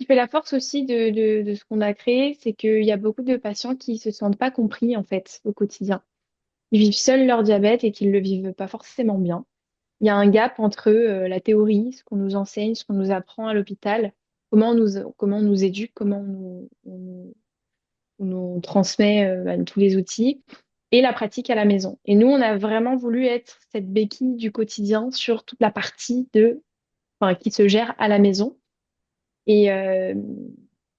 fait la force aussi de ce qu'on a créé, c'est qu'il y a beaucoup de patients qui se sentent pas compris en fait au quotidien. Ils vivent seuls leur diabète et qu'ils le vivent pas forcément bien. Il y a un gap entre la théorie, ce qu'on nous enseigne, ce qu'on nous apprend à l'hôpital, comment on nous éduque, on nous transmet tous les outils, et la pratique à la maison. Et nous, on a vraiment voulu être cette béquille du quotidien sur toute la partie enfin, qui se gère à la maison. Et, euh,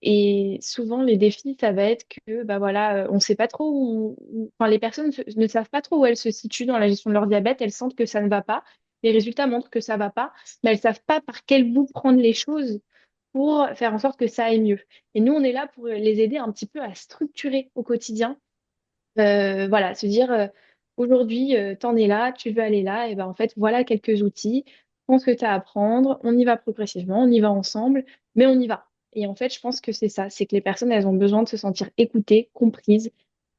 et souvent, les défis, ça va être que, bah voilà, on sait pas trop enfin, les personnes ne savent pas trop où elles se situent dans la gestion de leur diabète. Elles sentent que ça ne va pas. Les résultats montrent que ça va pas, mais elles savent pas par quel bout prendre les choses pour faire en sorte que ça aille mieux. Et nous, on est là pour les aider un petit peu à structurer au quotidien. Voilà, se dire, aujourd'hui, t'en es là, tu veux aller là, et ben en fait, voilà quelques outils. Prends ce que tu as à apprendre, on y va progressivement, on y va ensemble, mais on y va. Et en fait, je pense que c'est ça, c'est que les personnes, elles ont besoin de se sentir écoutées, comprises,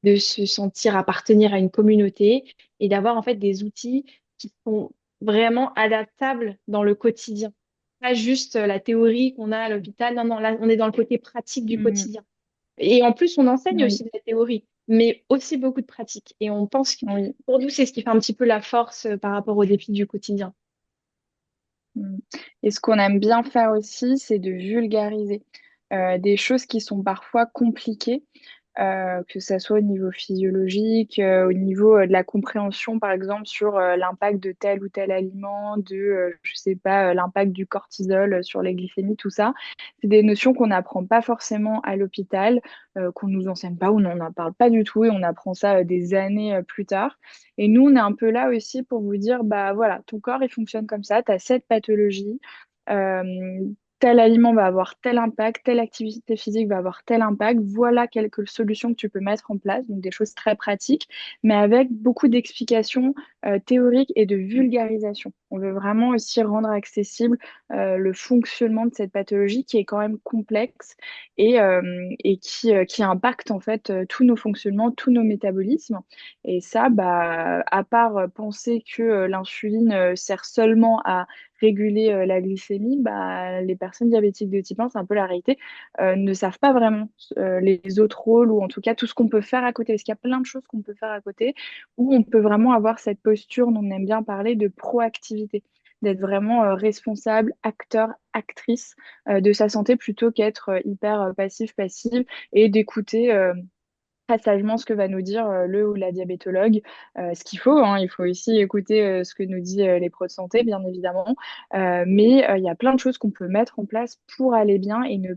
de se sentir appartenir à une communauté et d'avoir en fait des outils qui sont vraiment adaptables dans le quotidien. Pas juste la théorie qu'on a à l'hôpital, non, non, là, on est dans le côté pratique du Mhm. quotidien. Et en plus, on enseigne Oui, aussi de la théorie, mais aussi beaucoup de pratique. Et on pense que oui. pour nous, c'est ce qui fait un petit peu la force par rapport aux défis du quotidien. Mm. Et ce qu'on aime bien faire aussi, c'est de vulgariser des choses qui sont parfois compliquées, que ça soit au niveau physiologique, au niveau de la compréhension, par exemple, sur l'impact de tel ou tel aliment, je sais pas, l'impact du cortisol sur les glycémies, tout ça. C'est des notions qu'on n'apprend pas forcément à l'hôpital, qu'on nous enseigne pas ou on n'en parle pas du tout et on apprend ça des années plus tard. Et nous, on est un peu là aussi pour vous dire, bah voilà, ton corps, il fonctionne comme ça, tu as cette pathologie. euh, Tel aliment va avoir tel impact, telle activité physique va avoir tel impact. Voilà quelques solutions que tu peux mettre en place, donc des choses très pratiques, mais avec beaucoup d'explications théoriques et de vulgarisation. On veut vraiment aussi rendre accessible le fonctionnement de cette pathologie qui est quand même complexe et qui impacte en fait tous nos fonctionnements, tous nos métabolismes. Et ça, bah, à part penser que l'insuline sert seulement à réguler la glycémie, bah, les personnes diabétiques de type 1, c'est un peu la réalité, ne savent pas vraiment les autres rôles ou en tout cas tout ce qu'on peut faire à côté. Parce qu'il y a plein de choses qu'on peut faire à côté où on peut vraiment avoir cette posture dont on aime bien parler de proactivité, d'être vraiment responsable, acteur, actrice de sa santé plutôt qu'être hyper passif, passive et d'écouter très sagement ce que va nous dire le ou la diabétologue. Ce qu'il faut, hein, il faut aussi écouter ce que nous dit les pros de santé, bien évidemment. Mais il y a plein de choses qu'on peut mettre en place pour aller bien et ne